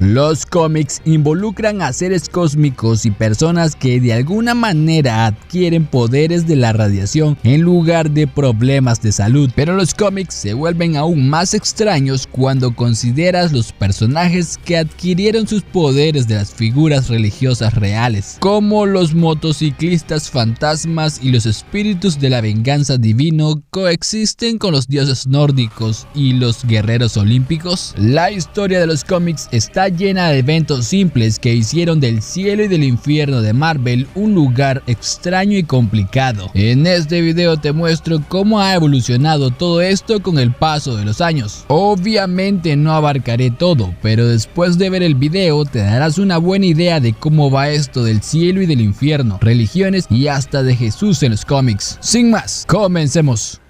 Los cómics involucran a seres cósmicos y personas que de alguna manera adquieren poderes de la radiación en lugar de problemas de salud, pero los cómics se vuelven aún más extraños cuando consideras los personajes que adquirieron sus poderes de las figuras religiosas reales, como los motociclistas fantasmas y los espíritus de la venganza divino coexisten con los dioses nórdicos y los guerreros olímpicos. La historia de los cómics está llena de eventos simples que hicieron del cielo y del infierno de Marvel un lugar extraño y complicado. En este video te muestro cómo ha evolucionado todo esto con el paso de los años. Obviamente no abarcaré todo, pero después de ver el video te darás una buena idea de cómo va esto del cielo y del infierno, religiones y hasta de Jesús en los cómics. Sin más, comencemos.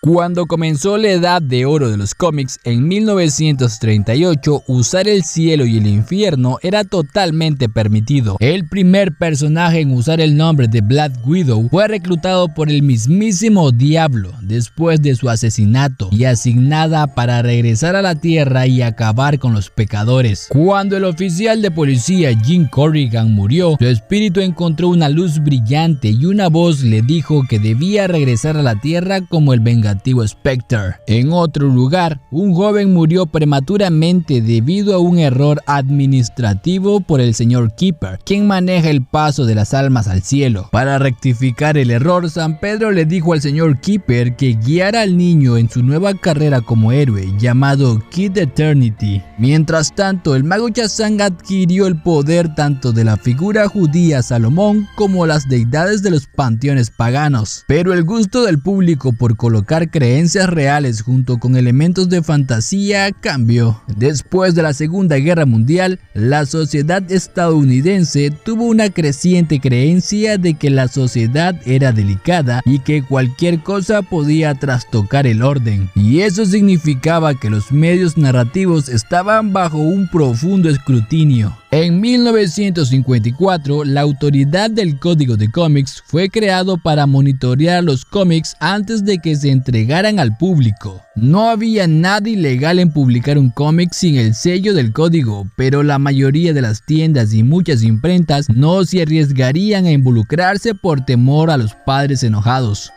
Cuando comenzó la edad de oro de los cómics en 1938, usar el cielo y el infierno era totalmente permitido. El primer personaje en usar el nombre de Black Widow fue reclutado por el mismísimo Diablo después de su asesinato y asignada para regresar a la Tierra y acabar con los pecadores. Cuando el oficial de policía Jim Corrigan murió, su espíritu encontró una luz brillante y una voz le dijo que debía regresar a la Tierra como el vengativo Spectre. En otro lugar, un joven murió prematuramente debido a un error administrativo por el señor Keeper, quien maneja el paso de las almas al cielo. Para rectificar el error, San Pedro le dijo al señor Keeper que guiara al niño en su nueva carrera como héroe, llamado Kid Eternity. Mientras tanto, el mago Shazam adquirió el poder tanto de la figura judía Salomón como las deidades de los panteones paganos. Pero el gusto del público por colocar creencias reales junto con elementos de fantasía cambió. Después de la Segunda Guerra Mundial, la sociedad estadounidense tuvo una creciente creencia de que la sociedad era delicada y que cualquier cosa podía trastocar el orden, y eso significaba que los medios narrativos estaban bajo un profundo escrutinio. En 1954, la autoridad del Código de Cómics fue creado para monitorear los cómics antes de que se entregaran al público. No había nada ilegal en publicar un cómic sin el sello del código, pero la mayoría de las tiendas y muchas imprentas no se arriesgarían a involucrarse por temor a los padres enojados.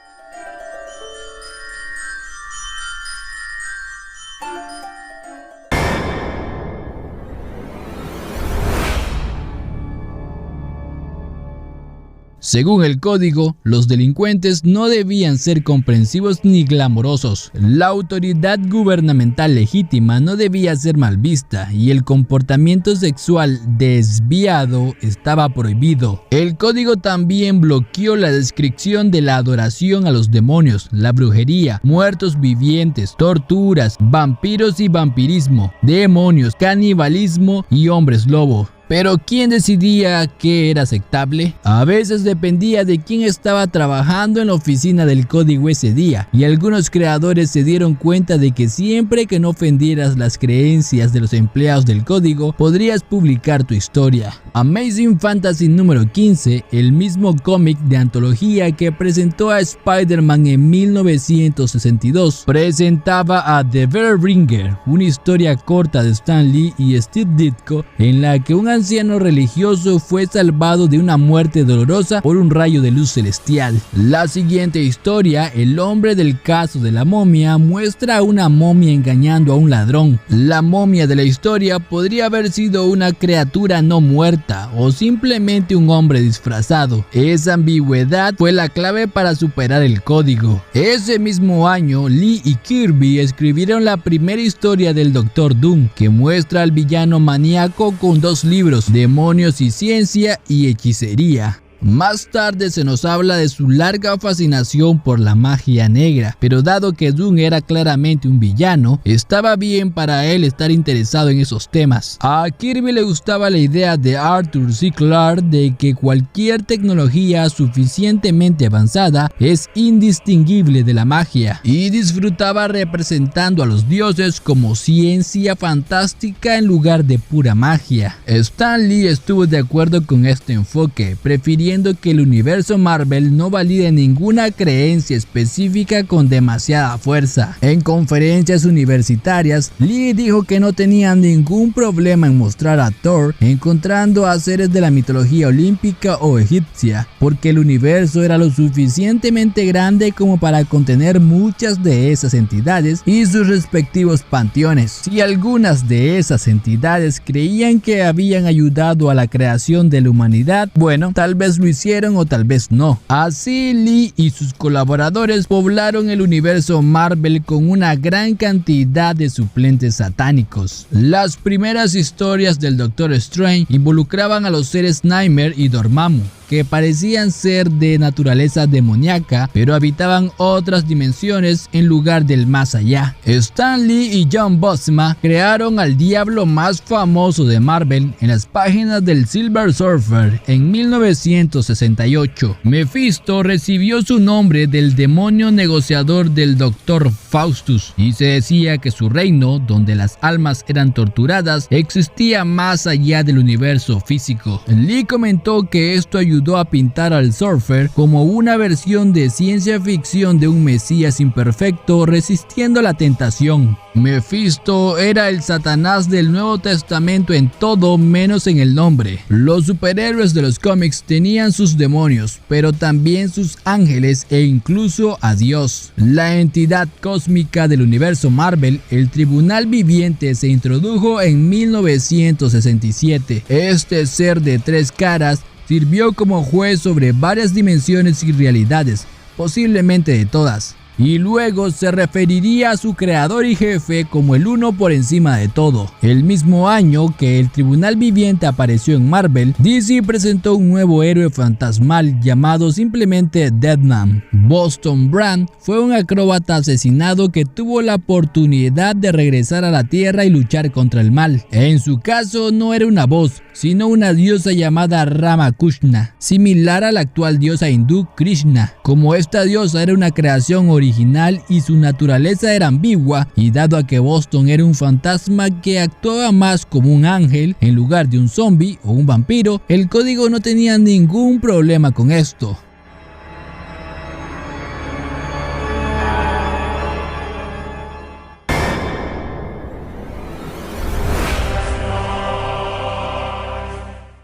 Según el código, los delincuentes no debían ser comprensivos ni glamorosos. La autoridad gubernamental legítima no debía ser mal vista y el comportamiento sexual desviado estaba prohibido. El código también bloqueó la descripción de la adoración a los demonios, la brujería, muertos vivientes, torturas, vampiros y vampirismo, demonios, canibalismo y hombres lobo. Pero ¿quién decidía qué era aceptable? A veces dependía de quién estaba trabajando en la oficina del código ese día, y algunos creadores se dieron cuenta de que siempre que no ofendieras las creencias de los empleados del código, podrías publicar tu historia. Amazing Fantasy número 15, el mismo cómic de antología que presentó a Spider-Man en 1962, presentaba a The Bearbringer, una historia corta de Stan Lee y Steve Ditko en la que un anciano religioso fue salvado de una muerte dolorosa por un rayo de luz celestial. La siguiente historia, El hombre del caso de la momia, muestra a una momia engañando a un ladrón. La momia de la historia podría haber sido una criatura no muerta o simplemente un hombre disfrazado. Esa ambigüedad fue la clave para superar el código. Ese mismo año, Lee y Kirby escribieron la primera historia del Doctor Doom, que muestra al villano maníaco con dos libros, Demonios y Ciencia y Hechicería. Más tarde se nos habla de su larga fascinación por la magia negra, pero dado que Dune era claramente un villano, estaba bien para él estar interesado en esos temas. A Kirby le gustaba la idea de Arthur C. Clarke de que cualquier tecnología suficientemente avanzada es indistinguible de la magia, y disfrutaba representando a los dioses como ciencia fantástica en lugar de pura magia. Stan Lee estuvo de acuerdo con este enfoque, prefiriendo que el universo Marvel no valide ninguna creencia específica con demasiada fuerza. En conferencias universitarias, Lee dijo que no tenía ningún problema en mostrar a Thor encontrando a seres de la mitología olímpica o egipcia, porque el universo era lo suficientemente grande como para contener muchas de esas entidades y sus respectivos panteones. Si algunas de esas entidades creían que habían ayudado a la creación de la humanidad, bueno, tal vez lo hicieron o tal vez no. Así Lee y sus colaboradores poblaron el universo Marvel con una gran cantidad de suplentes satánicos. Las primeras historias del Doctor Strange involucraban a los seres Nightmare y Dormammu, que parecían ser de naturaleza demoníaca, pero habitaban otras dimensiones en lugar del más allá. Stan Lee y John Buscema crearon al diablo más famoso de Marvel en las páginas del Silver Surfer en 1968. Mephisto recibió su nombre del demonio negociador del Dr. Faustus, y se decía que su reino, donde las almas eran torturadas, existía más allá del universo físico. Lee comentó que esto ayudó a pintar al Surfer como una versión de ciencia ficción de un mesías imperfecto resistiendo la tentación. Mephisto era el Satanás del Nuevo Testamento en todo menos en el nombre. Los superhéroes de los cómics tenían sus demonios, pero también sus ángeles e incluso a Dios. La entidad cósmica del universo Marvel, el Tribunal Viviente, se introdujo en 1967. Este ser de tres caras sirvió como juez sobre varias dimensiones y realidades, posiblemente de todas, y luego se referiría a su creador y jefe como el uno por encima de todo. El mismo año que el Tribunal Viviente apareció en Marvel, DC presentó un nuevo héroe fantasmal llamado simplemente Deadman. Boston Brand fue un acróbata asesinado que tuvo la oportunidad de regresar a la Tierra y luchar contra el mal. En su caso no era una voz, sino una diosa llamada Ramakrishna, similar a la actual diosa hindú Krishna. Como esta diosa era una creación original y su naturaleza era ambigua, y dado a que Boston era un fantasma que actuaba más como un ángel en lugar de un zombie o un vampiro, el código no tenía ningún problema con esto.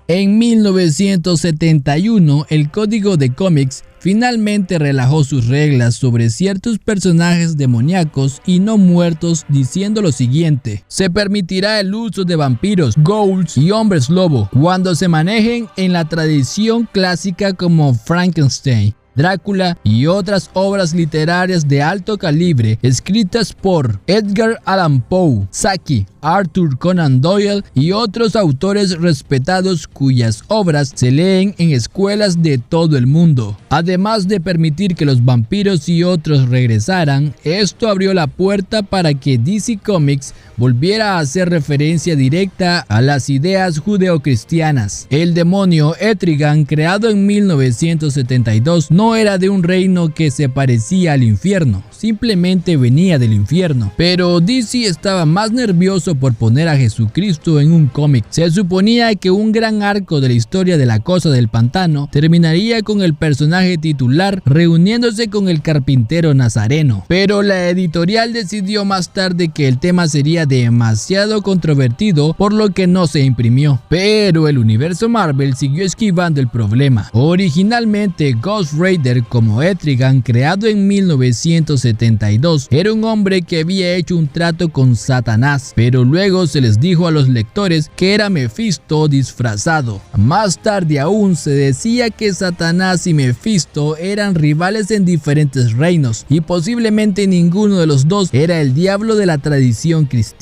En 1971, el código de cómics finalmente relajó sus reglas sobre ciertos personajes demoníacos y no muertos, diciendo lo siguiente: se permitirá el uso de vampiros, ghouls y hombres lobo cuando se manejen en la tradición clásica como Frankenstein, Drácula y otras obras literarias de alto calibre escritas por Edgar Allan Poe, Saki, Arthur Conan Doyle y otros autores respetados cuyas obras se leen en escuelas de todo el mundo. Además de permitir que los vampiros y otros regresaran, esto abrió la puerta para que DC Comics volviera a hacer referencia directa a las ideas judeocristianas. El demonio Etrigan, creado en 1972, no era de un reino que se parecía al infierno, simplemente venía del infierno. Pero DC estaba más nervioso por poner a Jesucristo en un cómic. Se suponía que un gran arco de la historia de la Cosa del Pantano terminaría con el personaje titular reuniéndose con el carpintero nazareno, pero la editorial decidió más tarde que el tema sería demasiado controvertido, por lo que no se imprimió. Pero el universo Marvel siguió esquivando el problema. Originalmente Ghost Rider como Etrigan, creado en 1972, era un hombre que había hecho un trato con Satanás, pero luego se les dijo a los lectores que era Mephisto disfrazado. Más tarde aún se decía que Satanás y Mephisto eran rivales en diferentes reinos, y posiblemente ninguno de los dos era el diablo de la tradición cristiana.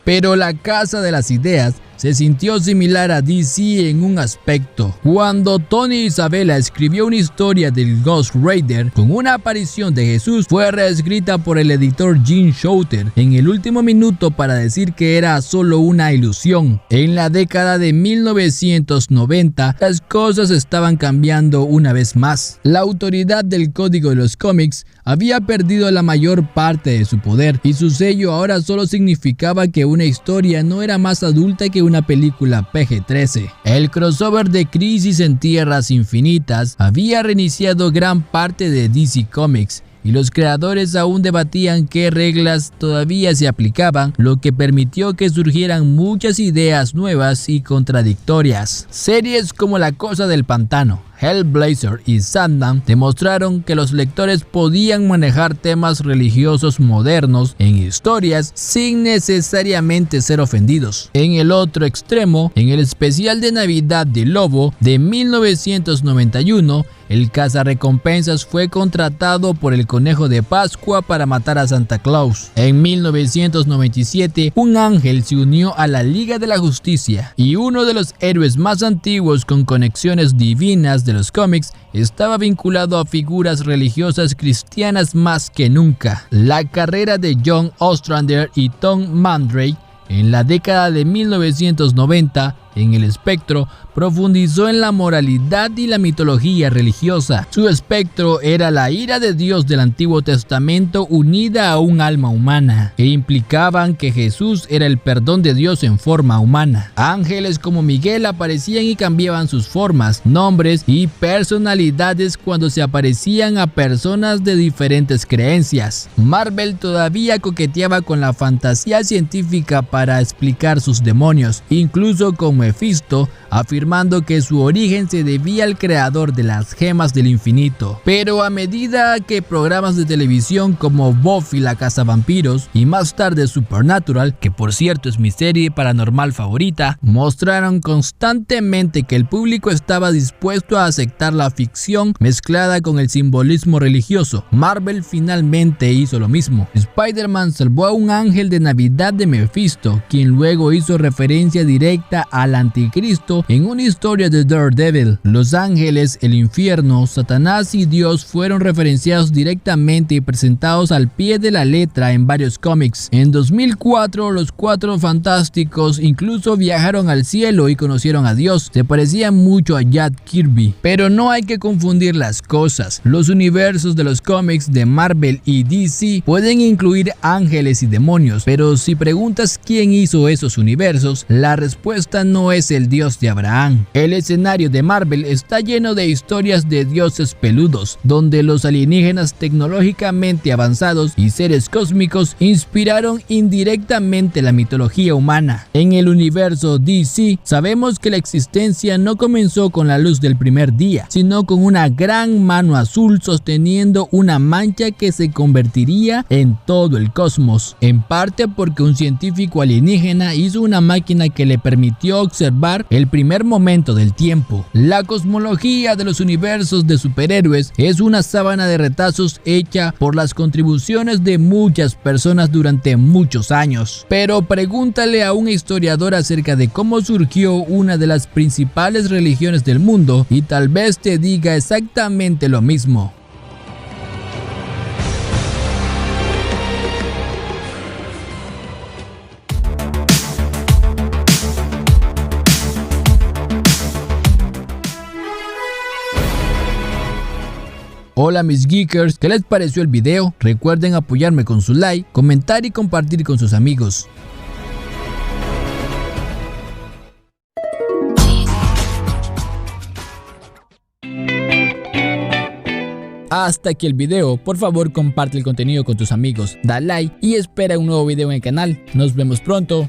Pero la Casa de las Ideas se sintió similar a DC en un aspecto. Cuando Tony Isabella escribió una historia del Ghost Rider con una aparición de Jesús, fue reescrita por el editor Jim Shooter en el último minuto para decir que era solo una ilusión. En la década de 1990, las cosas estaban cambiando una vez más. La autoridad del código de los cómics había perdido la mayor parte de su poder y su sello ahora solo significaba que una historia no era más adulta que una película PG-13. El crossover de Crisis en Tierras Infinitas había reiniciado gran parte de DC Comics y los creadores aún debatían qué reglas todavía se aplicaban, lo que permitió que surgieran muchas ideas nuevas y contradictorias. Series como La Cosa del Pantano, Hellblazer y Sandman demostraron que los lectores podían manejar temas religiosos modernos en historias sin necesariamente ser ofendidos. En el otro extremo, en el especial de Navidad de Lobo de 1991, el cazarrecompensas fue contratado por el Conejo de Pascua para matar a Santa Claus. En 1997, un ángel se unió a la Liga de la Justicia y uno de los héroes más antiguos con conexiones divinas de los cómics estaba vinculado a figuras religiosas cristianas más que nunca. La carrera de John Ostrander y Tom Mandrake en la década de 1990 en el espectro profundizó en la moralidad y la mitología religiosa. Su espectro era la ira de Dios del Antiguo Testamento unida a un alma humana, e implicaban que Jesús era el perdón de Dios en forma humana. Ángeles como Miguel aparecían y cambiaban sus formas, nombres y personalidades cuando se aparecían a personas de diferentes creencias. Marvel todavía coqueteaba con la fantasía científica para explicar sus demonios, incluso con Mephisto afirmando que su origen se debía al creador de las gemas del infinito. Pero a medida que programas de televisión como Buffy la cazavampiros y más tarde Supernatural, que por cierto es mi serie paranormal favorita, mostraron constantemente que el público estaba dispuesto a aceptar la ficción mezclada con el simbolismo religioso, Marvel finalmente hizo lo mismo. Spider-Man salvó a un ángel de Navidad de Mephisto, quien luego hizo referencia directa al anticristo en una historia de Daredevil. Los ángeles, el infierno, Satanás y Dios fueron referenciados directamente y presentados al pie de la letra en varios cómics. En 2004, los Cuatro Fantásticos incluso viajaron al cielo y conocieron a Dios. Se parecían mucho a Jack Kirby. Pero no hay que confundir las cosas. Los universos de los cómics de Marvel y DC pueden incluir ángeles y demonios, pero si preguntas quién hizo esos universos, la respuesta no es el Dios de Abraham. El escenario de Marvel está lleno de historias de dioses peludos, donde los alienígenas tecnológicamente avanzados y seres cósmicos inspiraron indirectamente la mitología humana. En el universo DC, sabemos que la existencia no comenzó con la luz del primer día, sino con una gran mano azul sosteniendo una mancha que se convertiría en todo el cosmos, en parte porque un científico alienígena hizo una máquina que le permitió observar el primer momento del tiempo. La cosmología de los universos de superhéroes es una sábana de retazos hecha por las contribuciones de muchas personas durante muchos años. Pero pregúntale a un historiador acerca de cómo surgió una de las principales religiones del mundo y tal vez te diga exactamente lo mismo. Hola mis geekers, ¿qué les pareció el video? Recuerden apoyarme con su like, comentar y compartir con sus amigos. Hasta aquí el video, por favor comparte el contenido con tus amigos, da like y espera un nuevo video en el canal. Nos vemos pronto.